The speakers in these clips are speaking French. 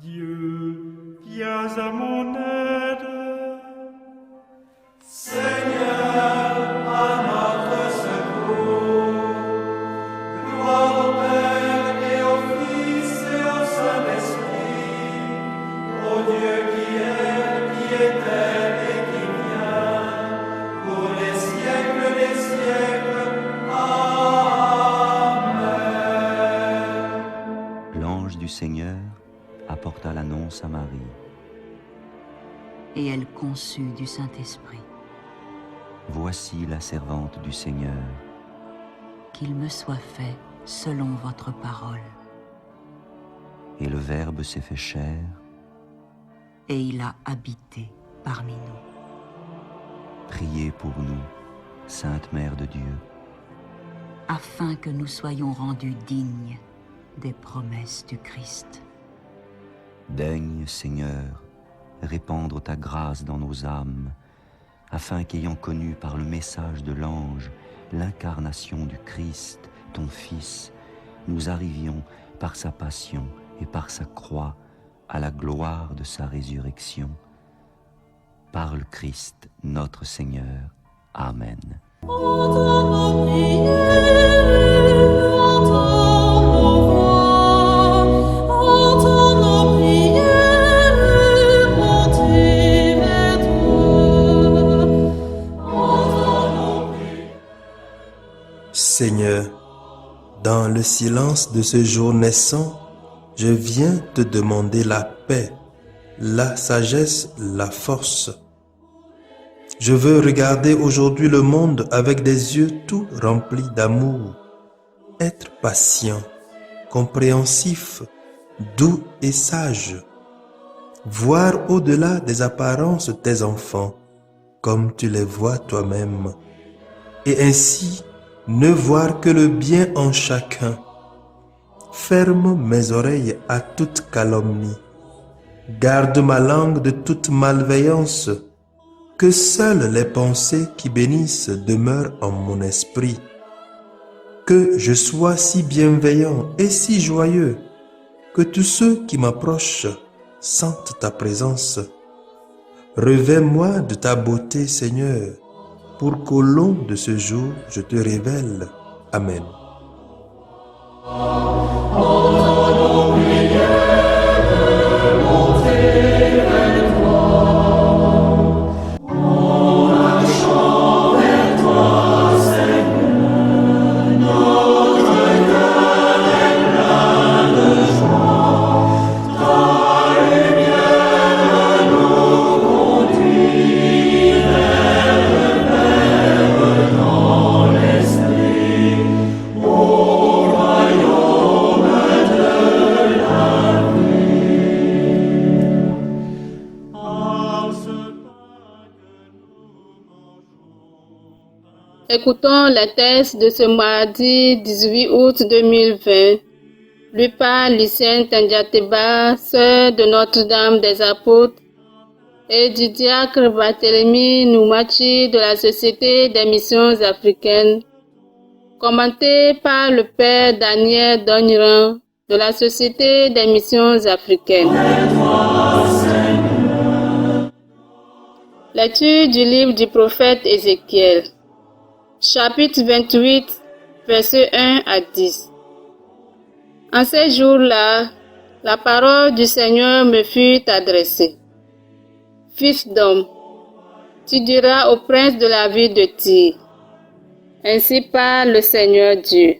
Dieu, viens à mon aide. Seigneur, à notre secours. Gloire au Père et au Fils et au Saint-Esprit, au Dieu qui est, qui était et qui vient, pour les siècles des siècles. Amen. L'ange du Seigneur apporta l'annonce à Marie. Et elle conçut du Saint-Esprit. Voici la servante du Seigneur. Qu'il me soit fait selon votre parole. Et le Verbe s'est fait chair. Et il a habité parmi nous. Priez pour nous, Sainte Mère de Dieu, Afin que nous soyons rendus dignes des promesses du Christ. Daigne, Seigneur, répandre ta grâce dans nos âmes, afin qu'ayant connu par le message de l'ange l'incarnation du Christ, ton Fils, nous arrivions par sa passion et par sa croix à la gloire de sa résurrection. Par le Christ, notre Seigneur. Amen. Seigneur, dans le silence de ce jour naissant, je viens te demander la paix, la sagesse, la force. Je veux regarder aujourd'hui le monde avec des yeux tout remplis d'amour, être patient, compréhensif, doux et sage, voir au-delà des apparences tes enfants, comme tu les vois toi-même, et ainsi ne voir que le bien en chacun. Ferme mes oreilles à toute calomnie. Garde ma langue de toute malveillance. Que seules les pensées qui bénissent demeurent en mon esprit. Que je sois si bienveillant et si joyeux, que tous ceux qui m'approchent sentent ta présence. Revêts-moi de ta beauté, Seigneur, pour qu'au long de ce jour, je te révèle. Amen. Écoutons les textes de ce mardi 18 août 2020, lu par Lucienne Tandiateba, sœur de Notre-Dame des Apôtres, et du diacre Barthélemy Noumachi de la Société des Missions Africaines, commenté par le Père Daniel Dogneran de la Société des Missions Africaines. Lecture du livre du prophète Ézéchiel. Chapitre 28, versets 1 à 10. En ces jours-là, la parole du Seigneur me fut adressée. Fils d'homme, tu diras au prince de la ville de Tyr, ainsi parle le Seigneur Dieu.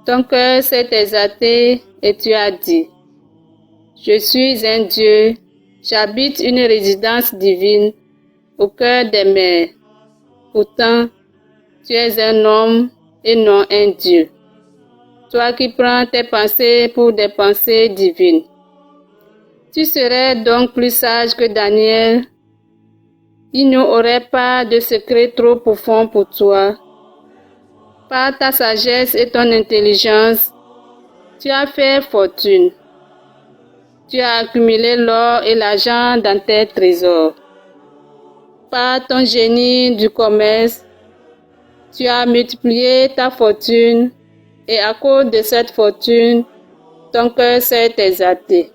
Ton cœur s'est exalté et tu as dit, je suis un Dieu, j'habite une résidence divine au cœur des mers. Pourtant, tu es un homme et non un Dieu. Toi qui prends tes pensées pour des pensées divines. Tu serais donc plus sage que Daniel. Il n'y aurait pas de secret trop profond pour toi. Par ta sagesse et ton intelligence, tu as fait fortune. Tu as accumulé l'or et l'argent dans tes trésors. Par ton génie du commerce, tu as multiplié ta fortune et à cause de cette fortune, ton cœur s'est exalté.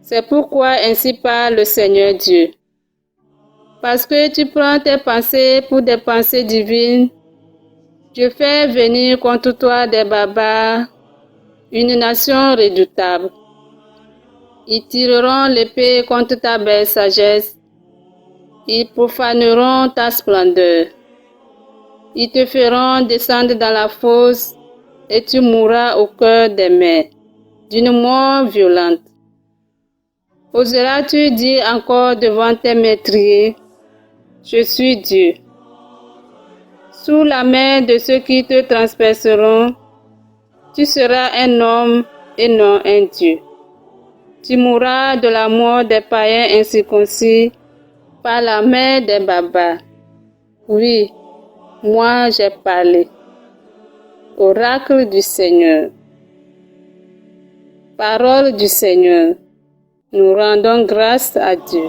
C'est pourquoi ainsi parle le Seigneur Dieu. Parce que tu prends tes pensées pour des pensées divines, je fais venir contre toi des barbares, une nation redoutable. Ils tireront l'épée contre ta belle sagesse. Ils profaneront ta splendeur. Ils te feront descendre dans la fosse et tu mourras au cœur des mers, d'une mort violente. Oseras-tu dire encore devant tes meurtriers, je suis Dieu. Sous la main de ceux qui te transperceront, tu seras un homme et non un Dieu. Tu mourras de la mort des païens incirconcis par la main des barbares. Oui, moi j'ai parlé. Oracle du Seigneur. Parole du Seigneur. Nous rendons grâce à Dieu.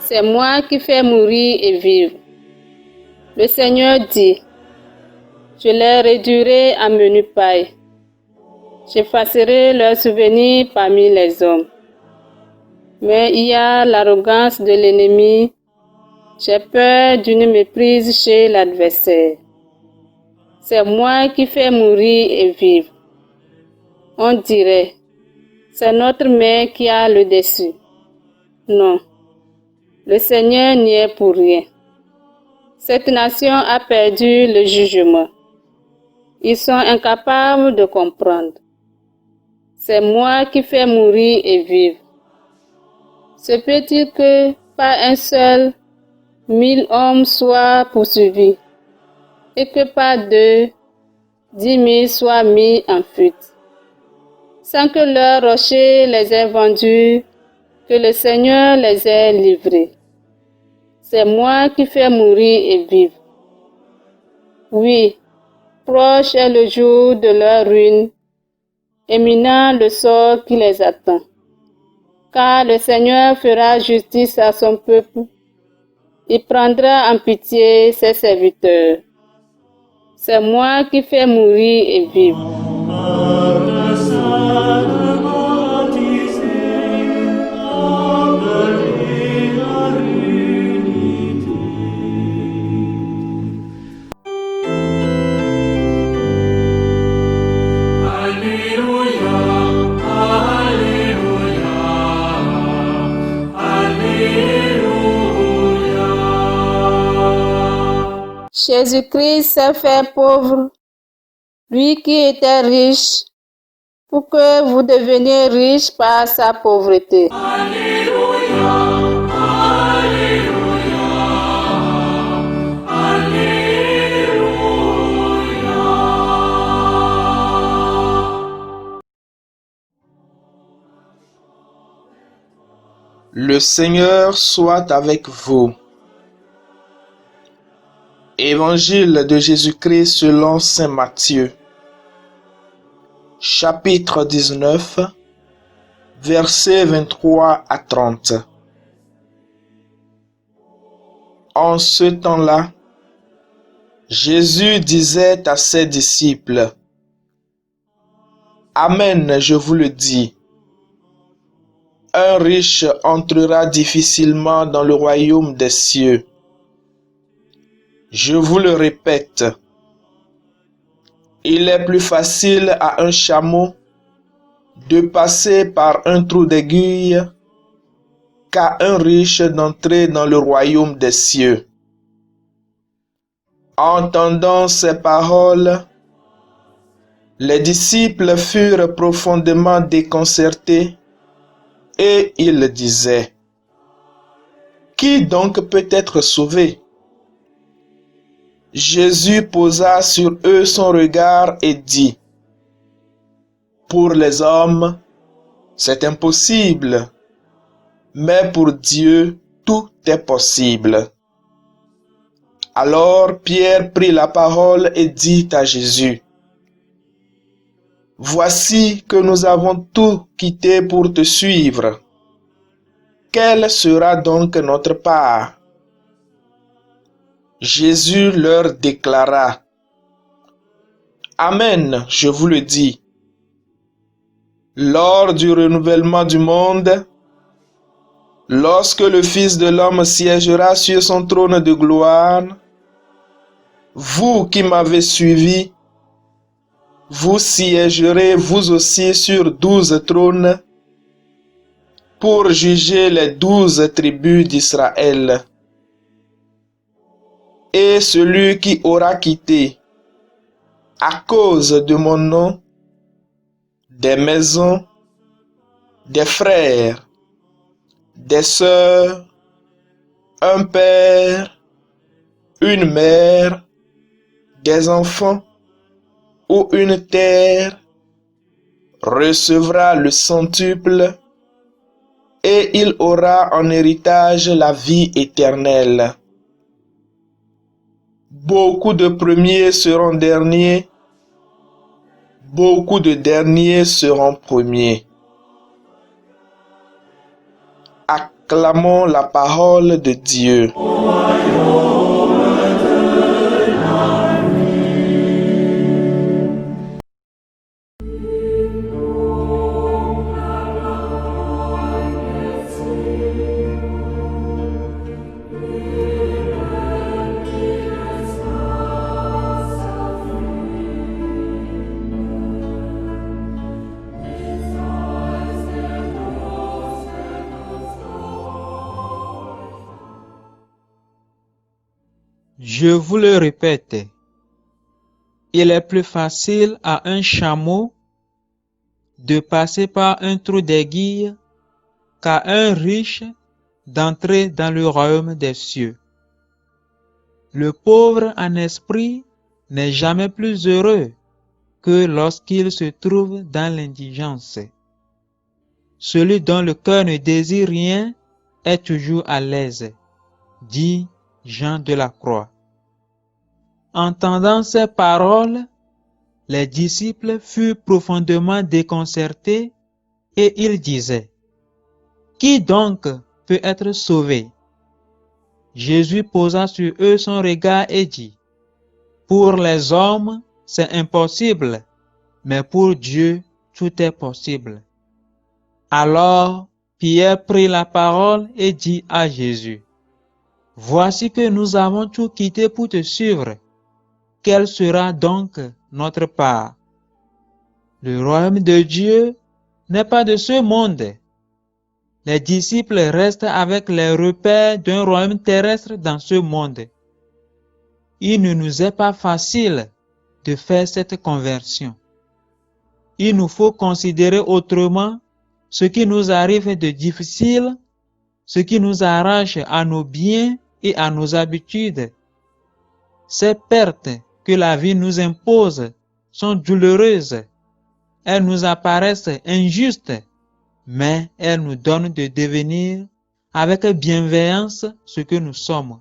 C'est moi qui fais mourir et vivre. Le Seigneur dit, je les réduirai à menu paille. J'effacerai leurs souvenirs parmi les hommes. Mais il y a l'arrogance de l'ennemi. J'ai peur d'une méprise chez l'adversaire. C'est moi qui fais mourir et vivre. On dirait, c'est notre main qui a le dessus. Non, le Seigneur n'y est pour rien. Cette nation a perdu le jugement. Ils sont incapables de comprendre. C'est moi qui fais mourir et vivre. Se peut-il que par un seul 1000 hommes soient poursuivis et que par 2, 10 000 soient mis en fuite, sans que leur rocher les ait vendus, que le Seigneur les ait livrés. C'est moi qui fais mourir et vivre. Oui, proche est le jour de leur ruine, éminent le sort qui les attend. Car le Seigneur fera justice à son peuple. Il prendra en pitié ses serviteurs. C'est moi qui fais mourir et vivre. Jésus-Christ s'est fait pauvre, lui qui était riche, pour que vous deveniez riches par sa pauvreté. Alléluia, Alléluia, Alléluia. Le Seigneur soit avec vous. Évangile de Jésus-Christ selon saint Matthieu. Chapitre 19, versets 23 à 30. En ce temps-là, Jésus disait à ses disciples, « Amen, je vous le dis, un riche entrera difficilement dans le royaume des cieux. Je vous le répète, il est plus facile à un chameau de passer par un trou d'aiguille qu'à un riche d'entrer dans le royaume des cieux. » Entendant ces paroles, les disciples furent profondément déconcertés et ils disaient, « Qui donc peut être sauvé? » Jésus posa sur eux son regard et dit, « Pour les hommes, c'est impossible, mais pour Dieu, tout est possible. » Alors Pierre prit la parole et dit à Jésus, « Voici que nous avons tout quitté pour te suivre. Quelle sera donc notre part? » Jésus leur déclara: Amen, je vous le dis. Lors du renouvellement du monde, lorsque le Fils de l'homme siégera sur son trône de gloire, vous qui m'avez suivi, vous siégerez vous aussi sur 12 trônes pour juger les 12 tribus d'Israël. Et celui qui aura quitté, à cause de mon nom, des maisons, des frères, des sœurs, un père, une mère, des enfants ou une terre, recevra le centuple et il aura en héritage la vie éternelle. Beaucoup de premiers seront derniers, beaucoup de derniers seront premiers. Acclamons la parole de Dieu. Je vous le répète, il est plus facile à un chameau de passer par un trou d'aiguille qu'à un riche d'entrer dans le royaume des cieux. Le pauvre en esprit n'est jamais plus heureux que lorsqu'il se trouve dans l'indigence. Celui dont le cœur ne désire rien est toujours à l'aise, dit Jean de la Croix. Entendant ces paroles, les disciples furent profondément déconcertés et ils disaient: Qui donc peut être sauvé? Jésus posa sur eux son regard et dit: Pour les hommes, c'est impossible, mais pour Dieu, tout est possible. Alors, Pierre prit la parole et dit à Jésus: Voici que nous avons tout quitté pour te suivre. Quelle sera donc notre part? Le royaume de Dieu n'est pas de ce monde. Les disciples restent avec les repères d'un royaume terrestre dans ce monde. Il ne nous est pas facile de faire cette conversion. Il nous faut considérer autrement ce qui nous arrive de difficile, ce qui nous arrache à nos biens et à nos habitudes. Ces pertes que la vie nous impose sont douloureuses. Elles nous apparaissent injustes, mais elles nous donnent de devenir avec bienveillance ce que nous sommes.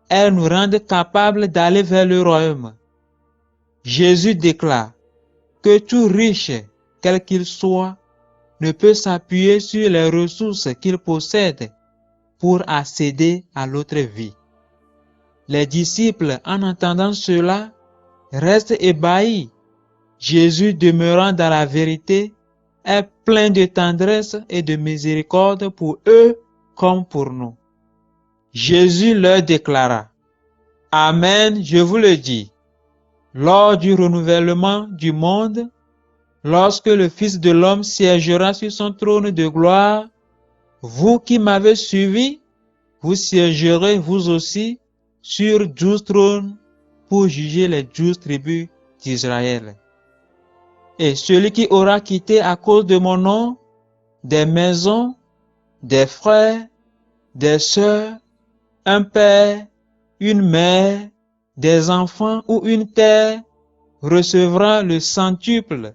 Elles nous rendent capables d'aller vers le royaume. Jésus déclare que tout riche, quel qu'il soit, ne peut s'appuyer sur les ressources qu'il possède pour accéder à l'autre vie. Les disciples, en entendant cela, restent ébahis. Jésus, demeurant dans la vérité, est plein de tendresse et de miséricorde pour eux comme pour nous. Jésus leur déclara: Amen, je vous le dis, lors du renouvellement du monde, lorsque le Fils de l'homme siégera sur son trône de gloire, vous qui m'avez suivi, vous siégerez vous aussi sur 12 trônes pour juger les 12 tribus d'Israël. Et celui qui aura quitté à cause de mon nom des maisons, des frères, des sœurs, un père, une mère, des enfants ou une terre, recevra le centuple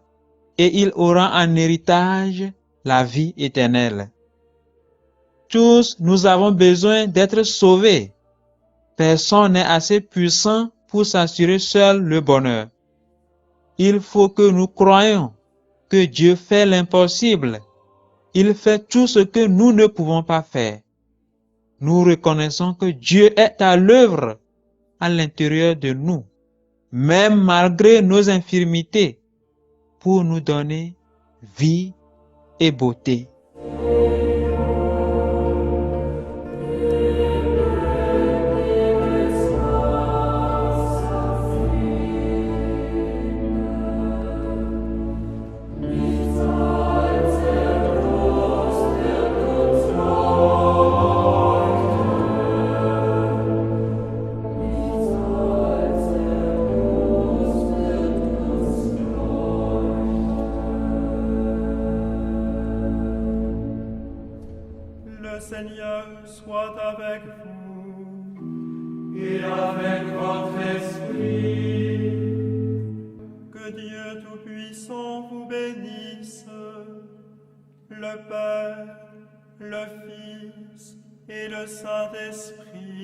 et il aura en héritage la vie éternelle. Tous, nous avons besoin d'être sauvés. Personne n'est assez puissant pour s'assurer seul le bonheur. Il faut que nous croyions que Dieu fait l'impossible. Il fait tout ce que nous ne pouvons pas faire. Nous reconnaissons que Dieu est à l'œuvre à l'intérieur de nous, même malgré nos infirmités, pour nous donner vie et beauté. Le Seigneur soit avec vous. Et avec votre esprit. Que Dieu Tout-Puissant vous bénisse, le Père, le Fils et le Saint-Esprit.